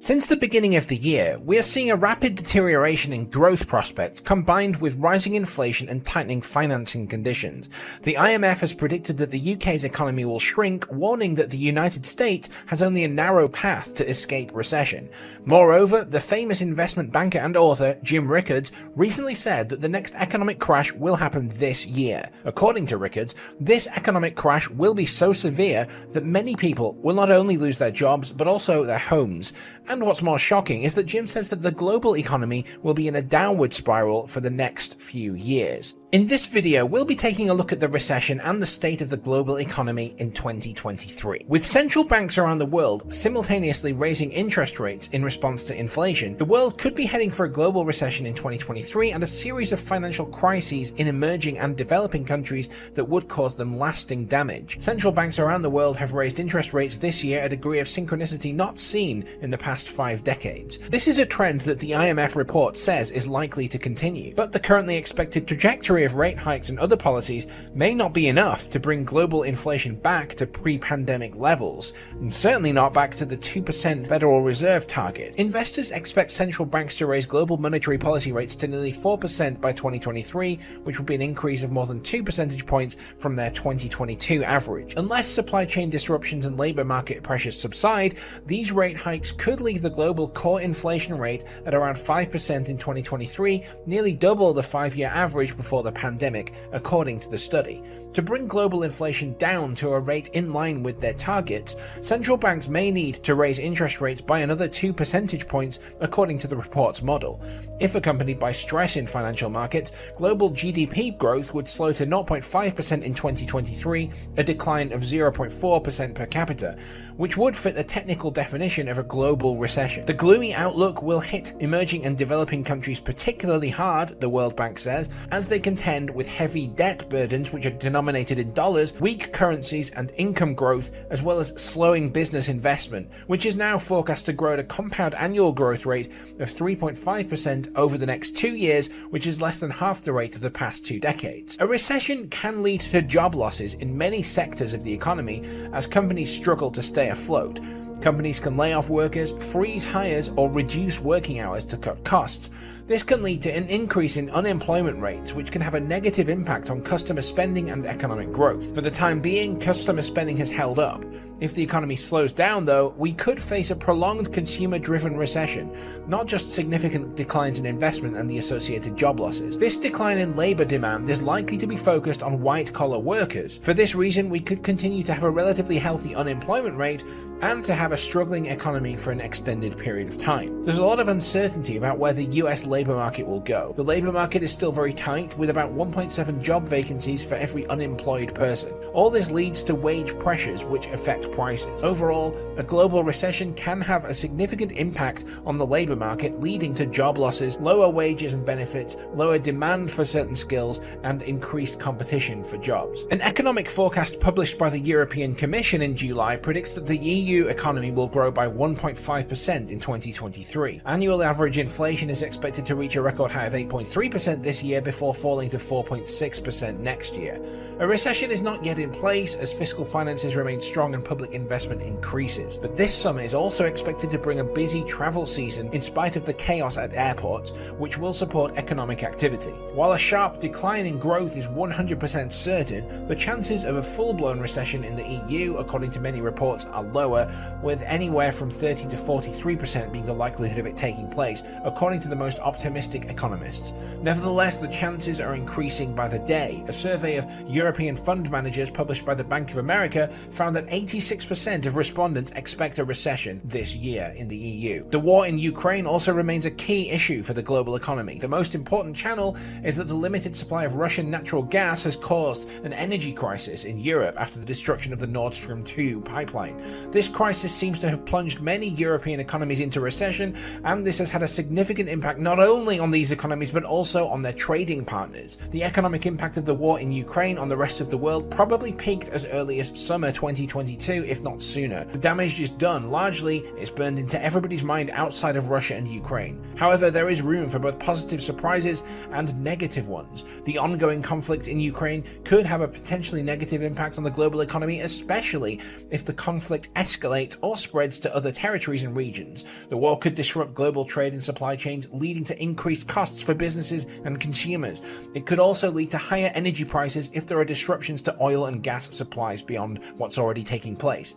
Since the beginning of the year, we are seeing a rapid deterioration in growth prospects combined with rising inflation and tightening financing conditions. The IMF has predicted that the UK's economy will shrink, warning that the United States has only a narrow path to escape recession. Moreover, the famous investment banker and author Jim Rickards recently said that the next economic crash will happen this year. According to Rickards, this economic crash will be so severe that many people will not only lose their jobs but also their homes. And what's more shocking is that Jim says that the global economy will be in a downward spiral for the next few years. In this video, we'll be taking a look at the recession and the state of the global economy in 2023. With central banks around the world simultaneously raising interest rates in response to inflation, the world could be heading for a global recession in 2023 and a series of financial crises in emerging and developing countries that would cause them lasting damage. Central banks around the world have raised interest rates this year at a degree of synchronicity not seen in the past 5 decades. This is a trend that the IMF report says is likely to continue, but the currently expected trajectory of rate hikes and other policies may not be enough to bring global inflation back to pre-pandemic levels, and certainly not back to the 2% Federal Reserve target. Investors expect central banks to raise global monetary policy rates to nearly 4% by 2023, which would be an increase of more than 2 percentage points from their 2022 average. Unless supply chain disruptions and labor market pressures subside, these rate hikes could leave the global core inflation rate at around 5% in 2023, nearly double the 5-year average before the pandemic, according to the study. To bring global inflation down to a rate in line with their targets, central banks may need to raise interest rates by another 2 percentage points, according to the report's model. If accompanied by stress in financial markets, global GDP growth would slow to 0.5% in 2023, a decline of 0.4% per capita, which would fit the technical definition of a global recession. The gloomy outlook will hit emerging and developing countries particularly hard, the World Bank says, as they contend with heavy debt burdens which are denominated in dollars, weak currencies and income growth, as well as slowing business investment, which is now forecast to grow at a compound annual growth rate of 3.5% over the next 2 years, which is less than half the rate of the past 2 decades. A recession can lead to job losses in many sectors of the economy as companies struggle to stay afloat. Companies can lay off workers, freeze hires, or reduce working hours to cut costs. This can lead to an increase in unemployment rates, which can have a negative impact on customer spending and economic growth. For the time being, customer spending has held up. If the economy slows down, though, we could face a prolonged consumer-driven recession, not just significant declines in investment and the associated job losses. This decline in labor demand is likely to be focused on white-collar workers. For this reason, we could continue to have a relatively healthy unemployment rate and to have a struggling economy for an extended period of time. There's a lot of uncertainty about where the US labor market will go. The labor market is still very tight, with about 1.7 job vacancies for every unemployed person. All this leads to wage pressures which affect prices. Overall, a global recession can have a significant impact on the labor market, leading to job losses, lower wages and benefits, lower demand for certain skills, and increased competition for jobs. An economic forecast published by the European Commission in July predicts that the EU economy will grow by 1.5% in 2023. Annual average inflation is expected to reach a record high of 8.3% this year before falling to 4.6% next year. A recession is not yet in place as fiscal finances remain strong and public investment increases. But this summer is also expected to bring a busy travel season in spite of the chaos at airports, which will support economic activity. While a sharp decline in growth is 100% certain, the chances of a full-blown recession in the EU, according to many reports, are lower, with anywhere from 30 to 43% being the likelihood of it taking place, according to the most optimistic economists. Nevertheless, the chances are increasing by the day. A survey of European fund managers published by the Bank of America found that 86% of respondents expect a recession this year in the EU. The war in Ukraine also remains a key issue for the global economy. The most important channel is that the limited supply of Russian natural gas has caused an energy crisis in Europe after the destruction of the Nord Stream 2 pipeline. This crisis seems to have plunged many European economies into recession, and this has had a significant impact not only on these economies but also on their trading partners. The economic impact of the war in Ukraine on the rest of the world probably peaked as early as summer 2022, if not sooner. The damage is done. Largely, it's burned into everybody's mind outside of Russia and Ukraine. However, there is room for both positive surprises and negative ones. The ongoing conflict in Ukraine could have a potentially negative impact on the global economy, especially if the conflict escalates or spreads to other territories and regions. The war could disrupt global trade and supply chains, leading to increased costs for businesses and consumers. It could also lead to higher energy prices if there are disruptions to oil and gas supplies beyond what's already taking place.